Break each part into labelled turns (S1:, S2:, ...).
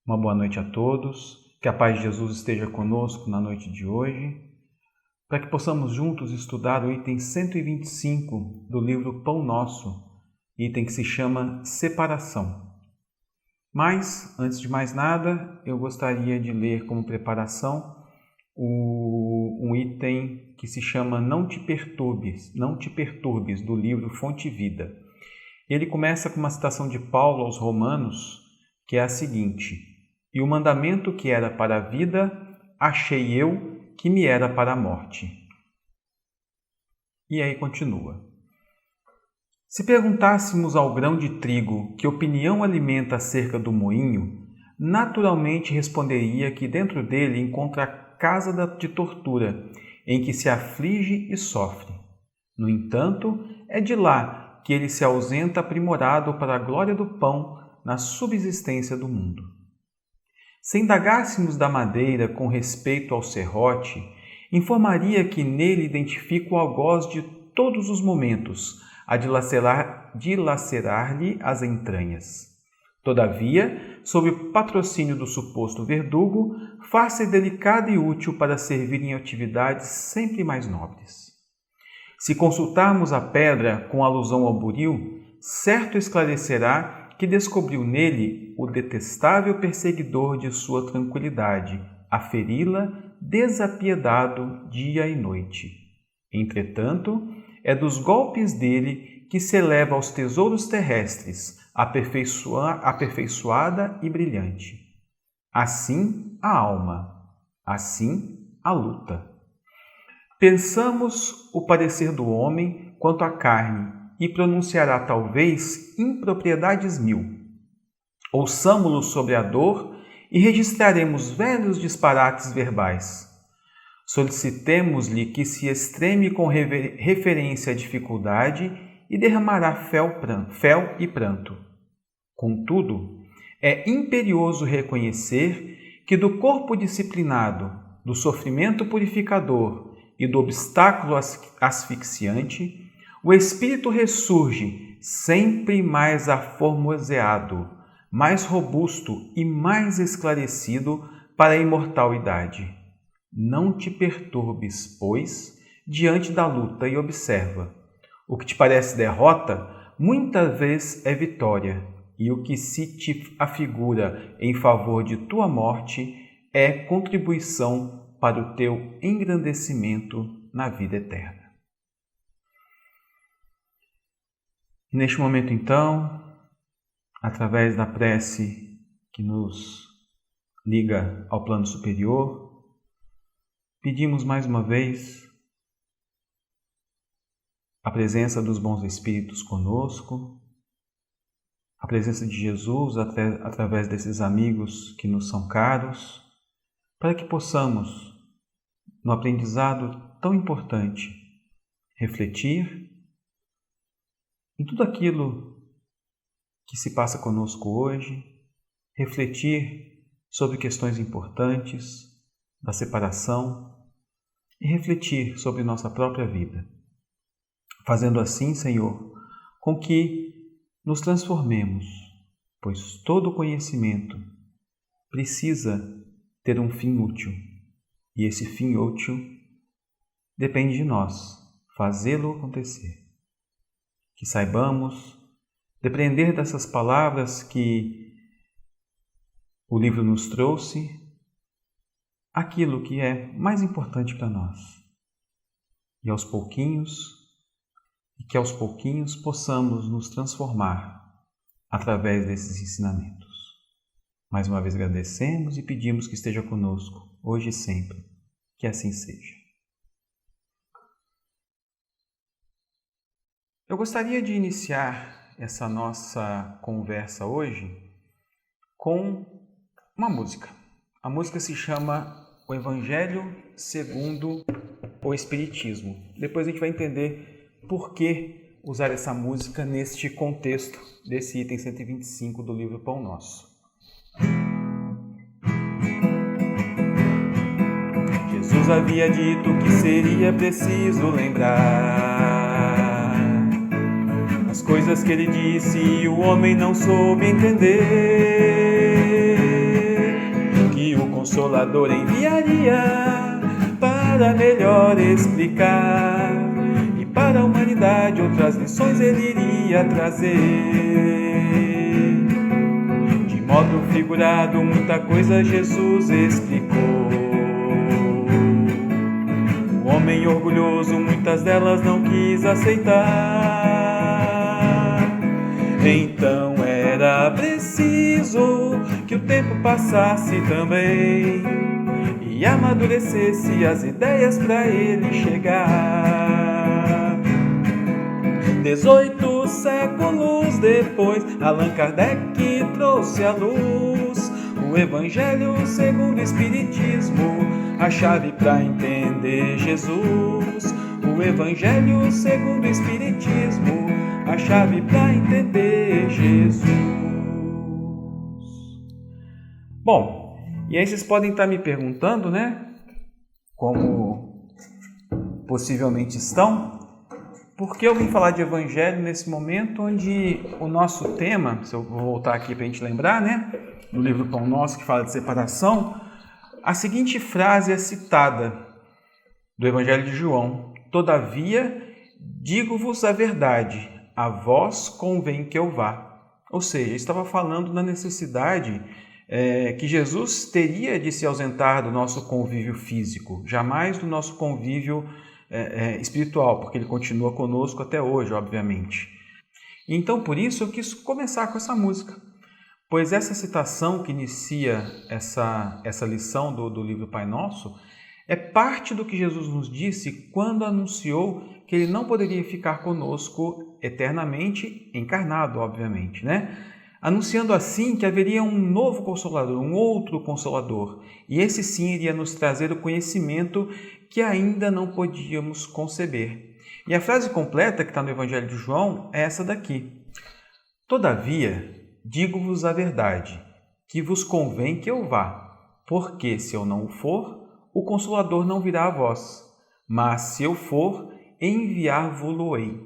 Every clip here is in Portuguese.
S1: Uma boa noite a todos, que a paz de Jesus esteja conosco na noite de hoje, para que possamos juntos estudar o item 125 do livro Pão Nosso, item que se chama Separação. Mas, antes de mais nada, eu gostaria de ler como preparação um item que se chama Não te perturbes, do livro Fonte Vida. Ele começa com uma citação de Paulo aos Romanos, que é a seguinte: "E o mandamento que era para a vida, achei eu que me era para a morte." E aí continua: "Se perguntássemos ao grão de trigo que opinião alimenta acerca do moinho, naturalmente responderia que dentro dele encontra a casa de tortura, em que se aflige e sofre. No entanto, é de lá que ele se ausenta aprimorado para a glória do pão na subsistência do mundo. Se indagássemos da madeira com respeito ao serrote, informaria que nele identifica o algoz de todos os momentos, a dilacerar-lhe as entranhas. Todavia, sob o patrocínio do suposto verdugo, faz-se delicada e útil para servir em atividades sempre mais nobres. Se consultarmos a pedra com alusão ao buril, certo esclarecerá que descobriu nele o detestável perseguidor de sua tranquilidade, a feri-la desapiedado dia e noite. Entretanto, é dos golpes dele que se eleva aos tesouros terrestres, aperfeiçoada e brilhante. Assim a alma, assim a luta. Pensamos o parecer do homem quanto à carne e pronunciará talvez impropriedades 1000. Ouçamo-lo sobre a dor e registraremos velhos disparates verbais. Solicitemos-lhe que se extreme com referência à dificuldade e derramará fel e pranto. Contudo, é imperioso reconhecer que do corpo disciplinado, do sofrimento purificador e do obstáculo asfixiante, o espírito ressurge sempre mais aformoseado, mais robusto e mais esclarecido para a imortal idade. Não te perturbes, pois, diante da luta e observa. O que te parece derrota, muitas vezes é vitória, e o que se te afigura em favor de tua morte é contribuição para o teu engrandecimento na vida eterna." Neste momento, então, através da prece que nos liga ao plano superior, pedimos mais uma vez a presença dos bons espíritos conosco, a presença de Jesus através desses amigos que nos são caros, para que possamos, no aprendizado tão importante, refletir em tudo aquilo que se passa conosco hoje, refletir sobre questões importantes da separação e refletir sobre nossa própria vida. Fazendo assim, Senhor, com que nos transformemos, pois todo conhecimento precisa ter um fim útil, e esse fim útil depende de nós fazê-lo acontecer. Que saibamos depreender dessas palavras que o livro nos trouxe aquilo que é mais importante para nós, e que aos pouquinhos possamos nos transformar através desses ensinamentos. Mais uma vez agradecemos e pedimos que esteja conosco, hoje e sempre. Que assim seja. Eu gostaria de iniciar essa nossa conversa hoje com uma música. A música se chama O Evangelho segundo o Espiritismo. Depois a gente vai entender por que usar essa música neste contexto desse item 125 do livro Pão Nosso. Jesus havia dito que seria preciso lembrar as coisas que ele disse e o homem não soube entender. Consolador enviaria para melhor explicar, e para a humanidade outras lições ele iria trazer. De modo figurado, muita coisa Jesus explicou. O homem orgulhoso muitas delas não quis aceitar. Então era preciso que o tempo passasse também e amadurecesse as ideias para ele chegar. 18 séculos depois, Allan Kardec trouxe à luz o Evangelho segundo o Espiritismo, a chave para entender Jesus. O Evangelho segundo o Espiritismo, a chave para entender Jesus. Bom, e aí vocês podem estar me perguntando, né? Como possivelmente estão, por que eu vim falar de Evangelho nesse momento onde o nosso tema, se eu vou voltar aqui para a gente lembrar, né? No livro Pão Nosso, que fala de separação, a seguinte frase é citada do Evangelho de João: todavia, digo-vos a verdade, a vós convém que eu vá. Ou seja, estava falando da necessidade que Jesus teria de se ausentar do nosso convívio físico, jamais do nosso convívio espiritual, porque ele continua conosco até hoje, obviamente. Então, por isso, eu quis começar com essa música, pois essa citação que inicia essa lição do livro Pai Nosso é parte do que Jesus nos disse quando anunciou que ele não poderia ficar conosco eternamente, encarnado, obviamente, né? Anunciando assim que haveria um novo Consolador, um outro Consolador, e esse sim iria nos trazer o conhecimento que ainda não podíamos conceber. E a frase completa que está no Evangelho de João é essa daqui: todavia, digo-vos a verdade, que vos convém que eu vá, porque se eu não o for, o Consolador não virá a vós, mas se eu for, enviar-vos-lo-ei.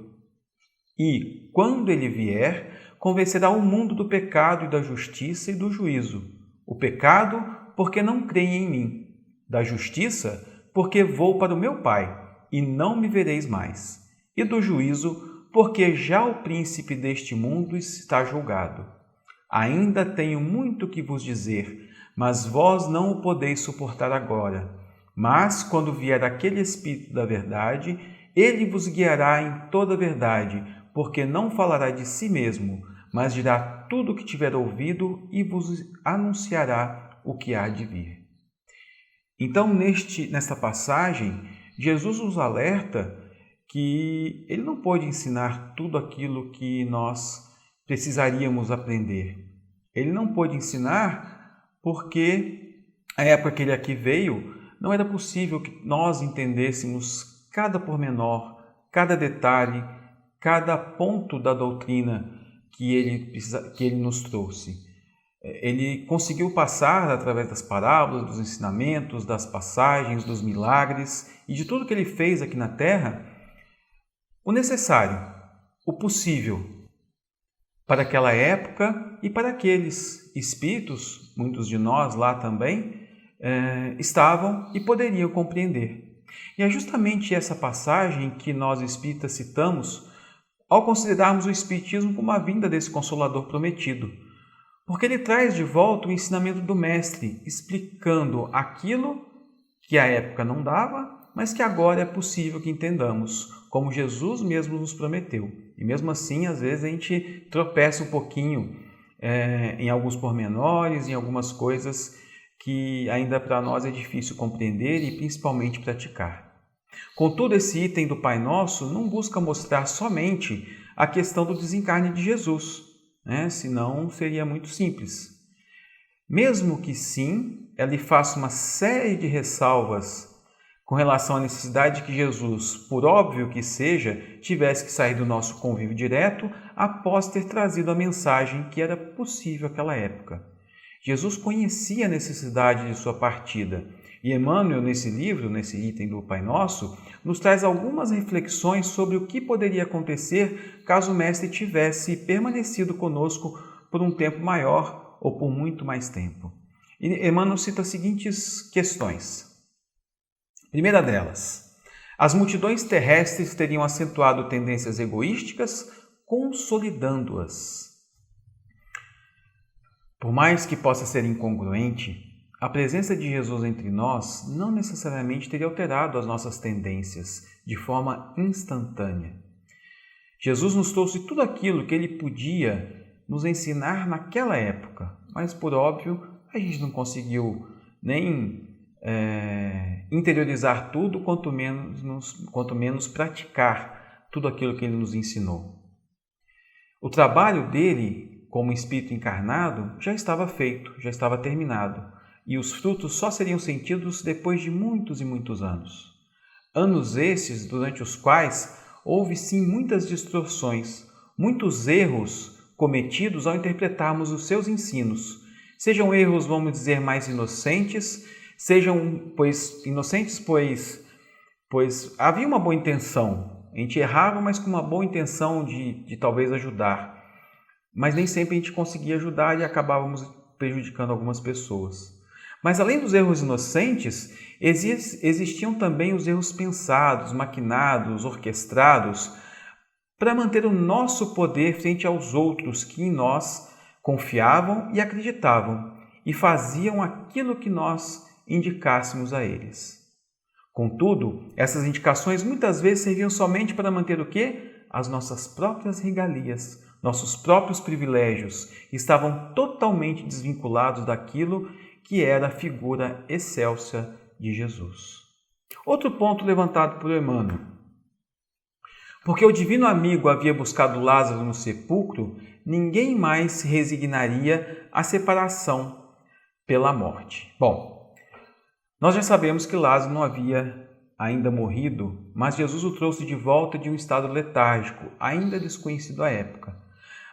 S1: E, quando ele vier, convencerá o mundo do pecado e da justiça e do juízo. O pecado, porque não creem em mim. Da justiça, porque vou para o meu Pai, e não me vereis mais. E do juízo, porque já o príncipe deste mundo está julgado. Ainda tenho muito que vos dizer, mas vós não o podeis suportar agora. Mas, quando vier aquele Espírito da verdade, ele vos guiará em toda a verdade, porque não falará de si mesmo, mas dirá tudo o que tiver ouvido e vos anunciará o que há de vir. Então, nesta passagem, Jesus nos alerta que ele não pode ensinar tudo aquilo que nós precisaríamos aprender. Ele não pôde ensinar porque a época que ele aqui veio não era possível que nós entendêssemos cada pormenor, cada detalhe, cada ponto da doutrina que ele nos trouxe. Ele conseguiu passar através das parábolas, dos ensinamentos, das passagens, dos milagres e de tudo que ele fez aqui na Terra, o necessário, o possível para aquela época e para aqueles espíritos, muitos de nós lá também, estavam e poderiam compreender. E é justamente essa passagem que nós espíritas citamos ao considerarmos o Espiritismo como a vinda desse Consolador prometido, porque ele traz de volta o ensinamento do Mestre, explicando aquilo que à época não dava, mas que agora é possível que entendamos, como Jesus mesmo nos prometeu. E mesmo assim, às vezes a gente tropeça um pouquinho em alguns pormenores, em algumas coisas que ainda para nós é difícil compreender e principalmente praticar. Contudo, esse item do Pai Nosso não busca mostrar somente a questão do desencarne de Jesus, senão seria muito simples. Mesmo que sim, ela lhe faça uma série de ressalvas com relação à necessidade de que Jesus, por óbvio que seja, tivesse que sair do nosso convívio direto após ter trazido a mensagem que era possível naquela época. Jesus conhecia a necessidade de sua partida. E Emmanuel, nesse livro, nesse item do Pai Nosso, nos traz algumas reflexões sobre o que poderia acontecer caso o Mestre tivesse permanecido conosco por um tempo maior ou por muito mais tempo. E Emmanuel cita as seguintes questões. Primeira delas, as multidões terrestres teriam acentuado tendências egoísticas, consolidando-as. Por mais que possa ser incongruente, a presença de Jesus entre nós não necessariamente teria alterado as nossas tendências de forma instantânea. Jesus nos trouxe tudo aquilo que ele podia nos ensinar naquela época, mas, por óbvio, a gente não conseguiu nem interiorizar tudo, quanto menos praticar tudo aquilo que ele nos ensinou. O trabalho dele, como espírito encarnado, já estava feito, já estava terminado, e os frutos só seriam sentidos depois de muitos e muitos anos. Anos esses durante os quais houve sim muitas distorções, muitos erros cometidos ao interpretarmos os seus ensinos. Sejam erros, vamos dizer, mais inocentes, pois havia uma boa intenção. A gente errava, mas com uma boa intenção de talvez ajudar. Mas nem sempre a gente conseguia ajudar e acabávamos prejudicando algumas pessoas. Mas além dos erros inocentes, existiam também os erros pensados, maquinados, orquestrados, para manter o nosso poder frente aos outros que em nós confiavam e acreditavam e faziam aquilo que nós indicássemos a eles. Contudo, essas indicações muitas vezes serviam somente para manter o quê? As nossas próprias regalias, nossos próprios privilégios, estavam totalmente desvinculados daquilo que era a figura excelsa de Jesus. Outro ponto levantado por Emmanuel. Porque o divino amigo havia buscado Lázaro no sepulcro, ninguém mais se resignaria à separação pela morte. Bom, nós já sabemos que Lázaro não havia ainda morrido, mas Jesus o trouxe de volta de um estado letárgico, ainda desconhecido à época.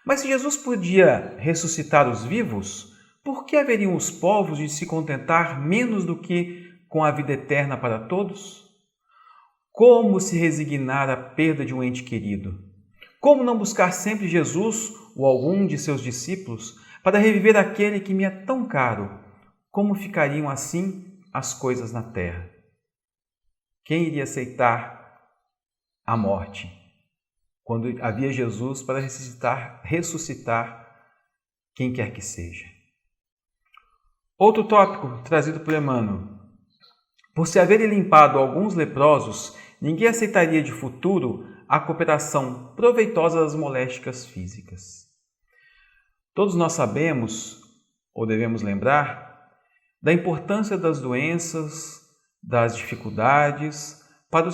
S1: Mas se Jesus podia ressuscitar os vivos, por que haveriam os povos de se contentar menos do que com a vida eterna para todos? Como se resignar à perda de um ente querido? Como não buscar sempre Jesus ou algum de seus discípulos para reviver aquele que me é tão caro? Como ficariam assim as coisas na terra? Quem iria aceitar a morte quando havia Jesus para ressuscitar quem quer que seja? Outro tópico trazido por Emmanuel. Por se haverem limpado alguns leprosos, ninguém aceitaria de futuro a cooperação proveitosa das moléstias físicas. Todos nós sabemos, ou devemos lembrar, da importância das doenças, das dificuldades, para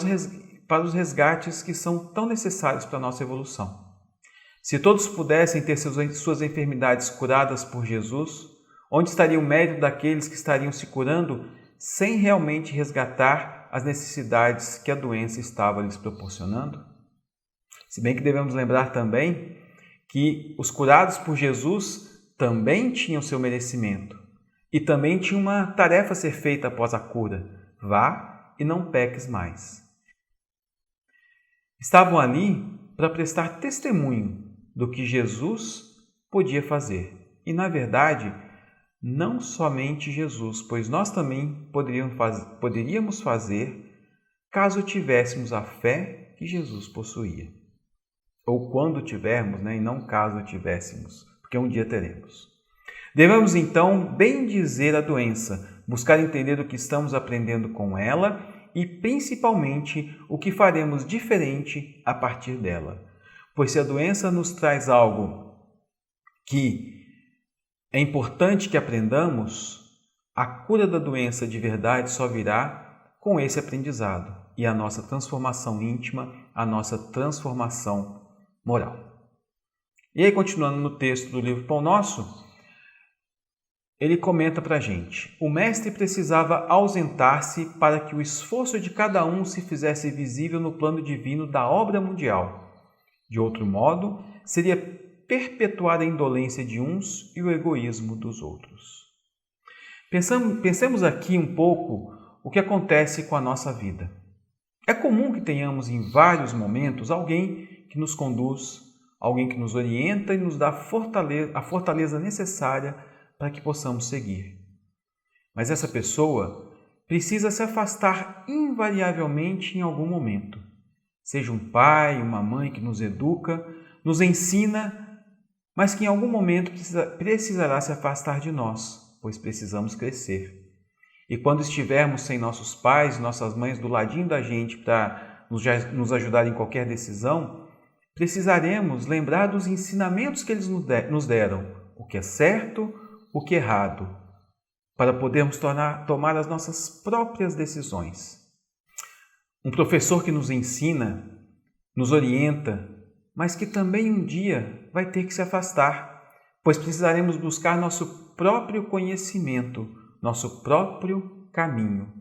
S1: os resgates que são tão necessários para a nossa evolução. Se todos pudessem ter suas enfermidades curadas por Jesus, onde estaria o mérito daqueles que estariam se curando sem realmente resgatar as necessidades que a doença estava lhes proporcionando? Se bem que devemos lembrar também que os curados por Jesus também tinham seu merecimento e também tinha uma tarefa a ser feita após a cura: vá e não peques mais. Estavam ali para prestar testemunho do que Jesus podia fazer. E, na verdade, não somente Jesus, pois nós também poderíamos fazer caso tivéssemos a fé que Jesus possuía. Ou quando tivermos, e não caso tivéssemos, porque um dia teremos. Devemos, então, bem dizer a doença, buscar entender o que estamos aprendendo com ela e, principalmente, o que faremos diferente a partir dela. Pois se a doença nos traz algo que é importante que aprendamos, a cura da doença de verdade só virá com esse aprendizado e a nossa transformação íntima, a nossa transformação moral. E aí, continuando no texto do livro Pão Nosso, ele comenta para a gente: o mestre precisava ausentar-se para que o esforço de cada um se fizesse visível no plano divino da obra mundial. De outro modo, seria perpetuar a indolência de uns e o egoísmo dos outros. Pensemos aqui um pouco o que acontece com a nossa vida. É comum que tenhamos em vários momentos alguém que nos conduz, alguém que nos orienta e nos dá a fortaleza necessária para que possamos seguir. Mas essa pessoa precisa se afastar invariavelmente em algum momento. Seja um pai, uma mãe que nos educa, nos ensina, mas que em algum momento precisará se afastar de nós, pois precisamos crescer. E quando estivermos sem nossos pais, nossas mães do ladinho da gente para nos ajudar em qualquer decisão, precisaremos lembrar dos ensinamentos que eles nos deram, o que é certo, o que é errado, para podermos tomar as nossas próprias decisões. Um professor que nos ensina, nos orienta, mas que também um dia vai ter que se afastar, pois precisaremos buscar nosso próprio conhecimento, nosso próprio caminho.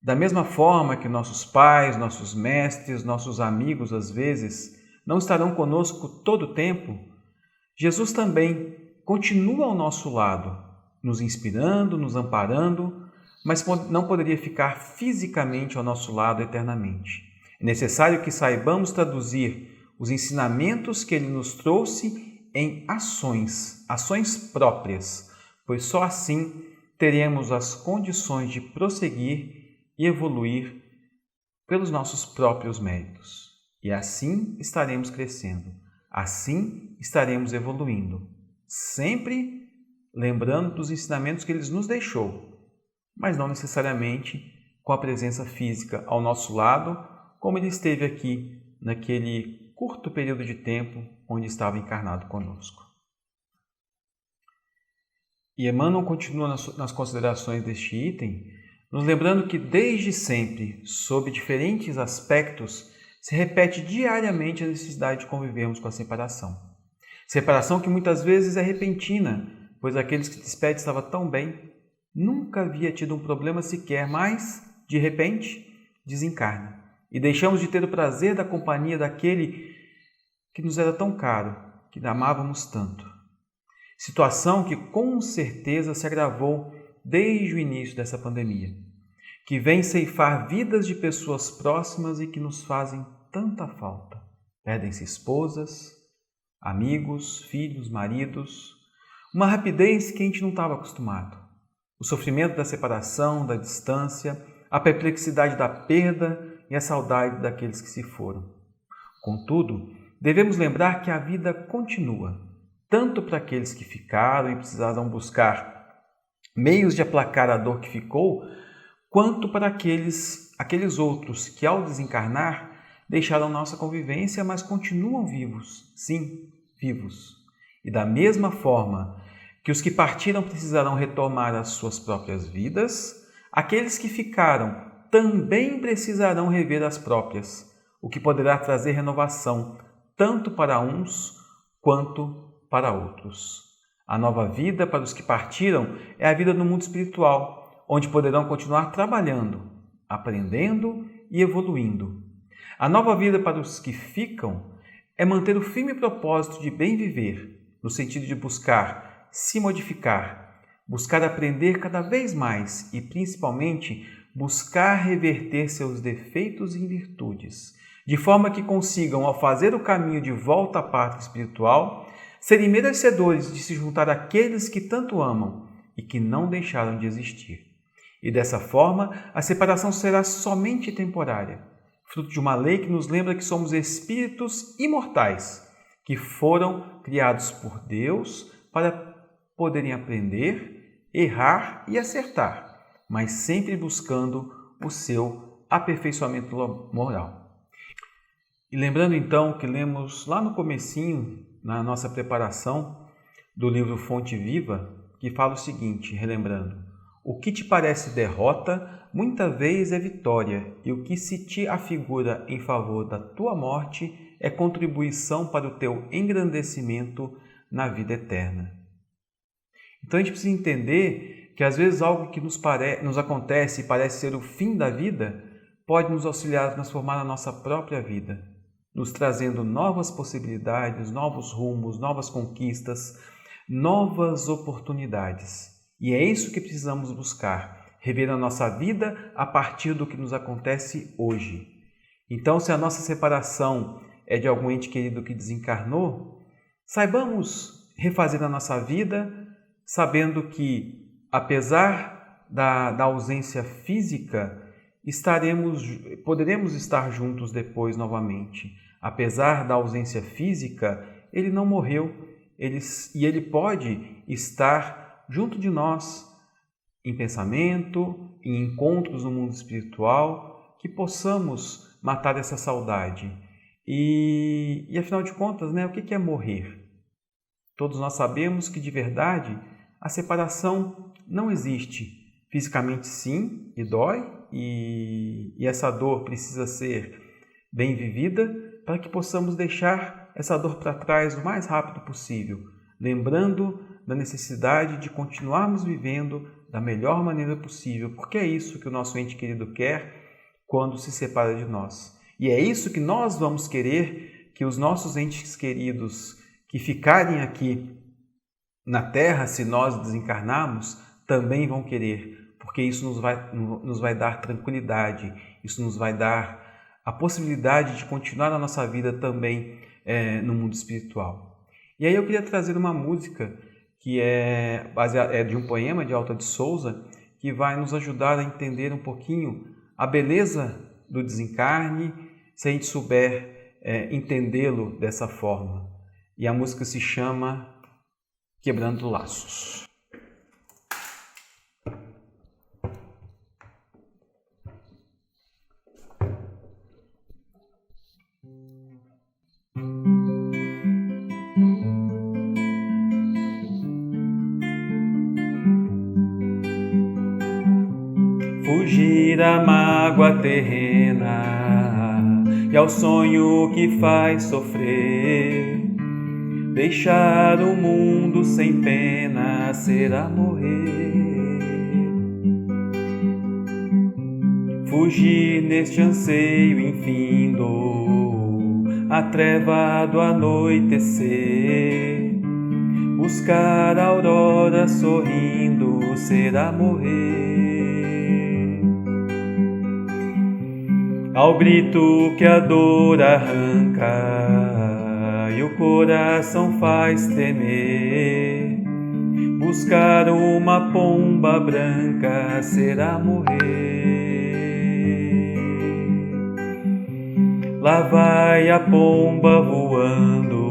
S1: Da mesma forma que nossos pais, nossos mestres, nossos amigos, às vezes, não estarão conosco todo o tempo, Jesus também continua ao nosso lado, nos inspirando, nos amparando, mas não poderia ficar fisicamente ao nosso lado eternamente. É necessário que saibamos traduzir os ensinamentos que Ele nos trouxe em ações próprias, pois só assim teremos as condições de prosseguir e evoluir pelos nossos próprios méritos. E assim estaremos crescendo, assim estaremos evoluindo, sempre lembrando dos ensinamentos que Ele nos deixou, mas não necessariamente com a presença física ao nosso lado, como Ele esteve aqui naquele curto período de tempo onde estava encarnado conosco. E Emmanuel continua nas considerações deste item, nos lembrando que desde sempre, sob diferentes aspectos, se repete diariamente a necessidade de convivermos com a separação. Separação que muitas vezes é repentina, pois aqueles que se despedem estavam tão bem, nunca havia tido um problema sequer, mas, de repente, desencarna. E deixamos de ter o prazer da companhia daquele que nos era tão caro, que amávamos tanto. Situação que com certeza se agravou desde o início dessa pandemia, que vem ceifar vidas de pessoas próximas e que nos fazem tanta falta. Perdem-se esposas, amigos, filhos, maridos, uma rapidez que a gente não estava acostumado. O sofrimento da separação, da distância, a perplexidade da perda e a saudade daqueles que se foram. Contudo, devemos lembrar que a vida continua, tanto para aqueles que ficaram e precisaram buscar meios de aplacar a dor que ficou, quanto para aqueles outros que, ao desencarnar, deixaram nossa convivência, mas continuam vivos, sim, vivos. E da mesma forma que os que partiram precisarão retomar as suas próprias vidas, aqueles que ficaram também precisarão rever as próprias, o que poderá trazer renovação, tanto para uns quanto para outros. A nova vida para os que partiram é a vida no mundo espiritual, onde poderão continuar trabalhando, aprendendo e evoluindo. A nova vida para os que ficam é manter o firme propósito de bem viver, no sentido de buscar se modificar, buscar aprender cada vez mais e, principalmente, buscar reverter seus defeitos em virtudes, de forma que consigam, ao fazer o caminho de volta à pátria espiritual, serem merecedores de se juntar àqueles que tanto amam e que não deixaram de existir. E dessa forma, a separação será somente temporária, fruto de uma lei que nos lembra que somos espíritos imortais, que foram criados por Deus para poderem aprender, errar e acertar, mas sempre buscando o seu aperfeiçoamento moral. E lembrando então que lemos lá no comecinho, na nossa preparação do livro Fonte Viva, que fala o seguinte, relembrando: o que te parece derrota, muita vez é vitória, e o que se te afigura em favor da tua morte é contribuição para o teu engrandecimento na vida eterna. Então a gente precisa entender que às vezes algo que nos acontece e parece ser o fim da vida, pode nos auxiliar a transformar a nossa própria vida, nos trazendo novas possibilidades, novos rumos, novas conquistas, novas oportunidades. E é isso que precisamos buscar, rever a nossa vida a partir do que nos acontece hoje. Então, se a nossa separação é de algum ente querido que desencarnou, saibamos refazer a nossa vida, sabendo que apesar da ausência física, poderemos estar juntos depois novamente. Apesar da ausência física, ele não morreu e ele pode estar junto de nós em pensamento, em encontros no mundo espiritual, que possamos matar essa saudade. E afinal de contas, o que é morrer? Todos nós sabemos que de verdade a separação não existe. Fisicamente sim, e dói, e essa dor precisa ser bem vivida para que possamos deixar essa dor para trás o mais rápido possível, lembrando da necessidade de continuarmos vivendo da melhor maneira possível, porque é isso que o nosso ente querido quer quando se separa de nós. E é isso que nós vamos querer que os nossos entes queridos que ficarem aqui na Terra, se nós desencarnarmos, também vão querer, porque isso nos vai dar tranquilidade, isso nos vai dar a possibilidade de continuar a nossa vida também no mundo espiritual. E aí eu queria trazer uma música que é de um poema de Alta de Souza, que vai nos ajudar a entender um pouquinho a beleza do desencarne, se a gente souber entendê-lo dessa forma. E a música se chama Quebrando Laços. Fugir à mágoa terrena e ao sonho que faz sofrer, deixar o mundo sem pena será morrer. Fugir neste anseio infindo, a treva do anoitecer, buscar a aurora sorrindo será morrer. Ao grito que a dor arranca e o coração faz tremer, buscar uma pomba branca será morrer. Lá vai a pomba voando,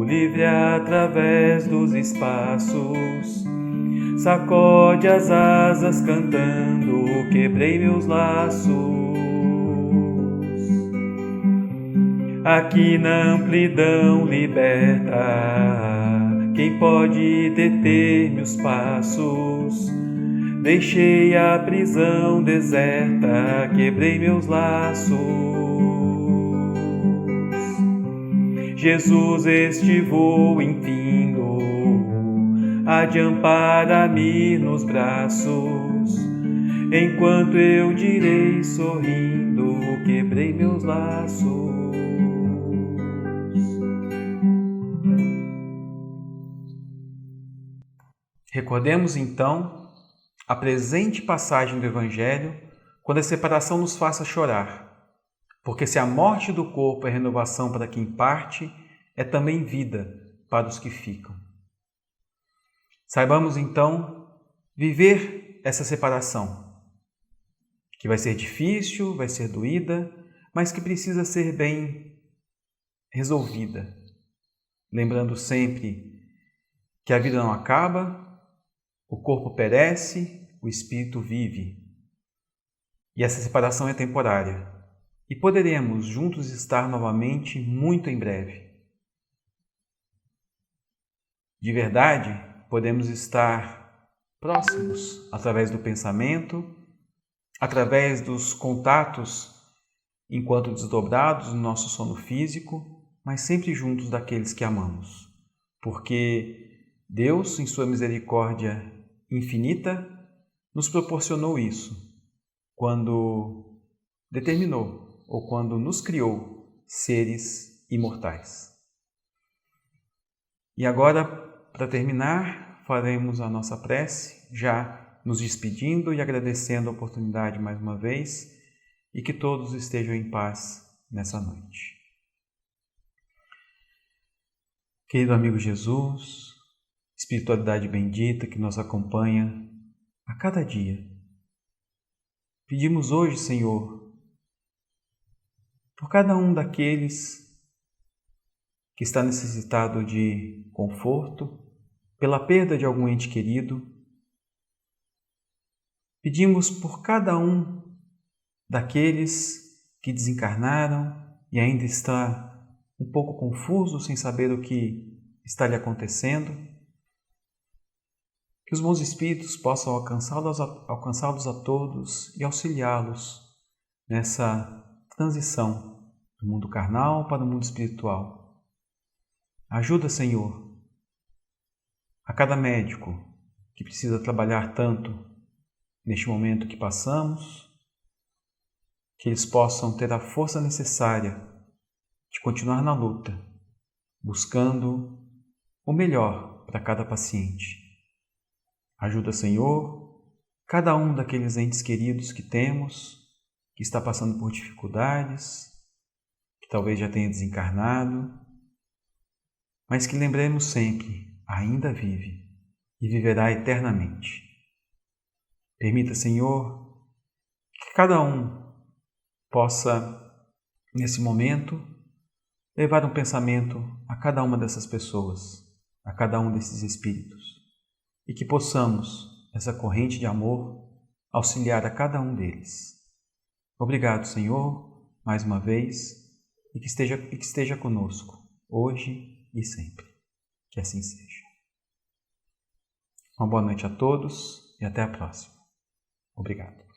S1: livre através dos espaços, sacode as asas cantando, quebrei meus laços. Aqui na amplidão liberta, quem pode deter meus passos? Deixei a prisão deserta, quebrei meus laços. Jesus, este voo infindo, há de amparar-me nos braços, enquanto eu direi sorrindo, quebrei meus laços. Recordemos então a presente passagem do Evangelho, quando a separação nos faça chorar, porque se a morte do corpo é renovação para quem parte, é também vida para os que ficam. Saibamos então viver essa separação, que vai ser difícil, vai ser doída, mas que precisa ser bem resolvida, lembrando sempre que a vida não acaba, o corpo perece, o espírito vive. E essa separação é temporária. E poderemos juntos estar novamente muito em breve. De verdade, podemos estar próximos através do pensamento, através dos contatos enquanto desdobrados no nosso sono físico, mas sempre juntos daqueles que amamos. Porque Deus, em sua misericórdia infinita, nos proporcionou isso quando determinou ou quando nos criou seres imortais. E agora, para terminar, faremos a nossa prece, já nos despedindo e agradecendo a oportunidade mais uma vez, e que todos estejam em paz nessa noite. Querido amigo Jesus, espiritualidade bendita que nos acompanha a cada dia. Pedimos hoje, Senhor, por cada um daqueles que está necessitado de conforto, pela perda de algum ente querido. Pedimos por cada um daqueles que desencarnaram e ainda está um pouco confuso, sem saber o que está lhe acontecendo, que os bons espíritos possam alcançá-los a todos e auxiliá-los nessa transição do mundo carnal para o mundo espiritual. Ajuda, Senhor, a cada médico que precisa trabalhar tanto neste momento que passamos, que eles possam ter a força necessária de continuar na luta, buscando o melhor para cada paciente. Ajuda, Senhor, cada um daqueles entes queridos que temos, que está passando por dificuldades, que talvez já tenha desencarnado, mas que lembremos sempre, ainda vive e viverá eternamente. Permita, Senhor, que cada um possa, nesse momento, levar um pensamento a cada uma dessas pessoas, a cada um desses espíritos, e que possamos, nessa corrente de amor, auxiliar a cada um deles. Obrigado, Senhor, mais uma vez, e que esteja conosco, hoje e sempre. Que assim seja. Uma boa noite a todos e até a próxima. Obrigado.